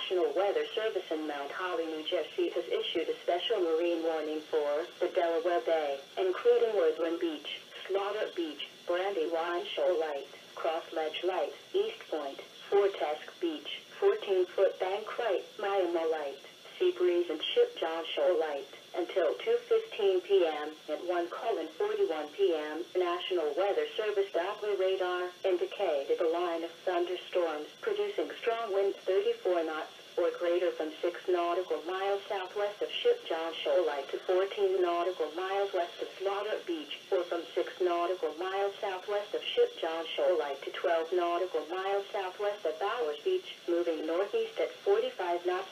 National Weather Service in Mount Holly, New Jersey has issued a special marine warning for the Delaware Bay, including Woodland Beach, Slaughter Beach, Brandywine Shoal Light, Cross Ledge Light, East Point, Fortesk Beach, 14-foot Bank Light, Miami Light, Sea Breeze and Ship John Shoal Light, until 2:15 p.m. At 1:41 p.m. National Weather Service Doppler radar indicated a line of thunderstorms producing strong winds 34 knots or greater from 6 nautical miles southwest of Ship John Shoal Light to 14 nautical miles west of Slaughter Beach, or from 6 nautical miles southwest of Ship John Shoal Light to 12 nautical miles southwest of Bowers Beach, moving northeast at 45 knots.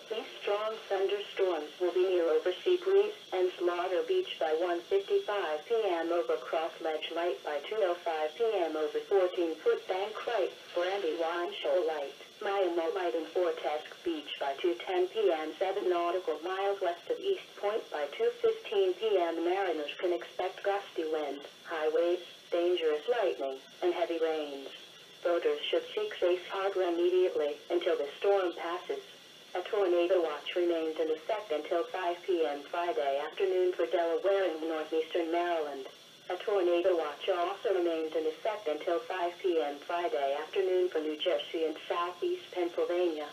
These strong thunderstorms will be near over Sea Breeze and Slaughter Beach by 1:55 p.m. over Cross Ledge Light by 2:05 p.m. over 14-foot Bank Light, Brandywine Shoal Light, Miami Light and Fortesk Beach by 2:10 p.m. 7 nautical miles west of East Point by 2:15 p.m. Mariners can expect gusty wind, high waves, dangerous lightning, and heavy rains. Boaters should seek safe harbor immediately until the storm passes. A tornado watch remains in effect until 5 p.m. Friday afternoon for Delaware and northeastern Maryland. A tornado watch also remains in effect until 5 p.m. Friday afternoon for New Jersey and southeast Pennsylvania.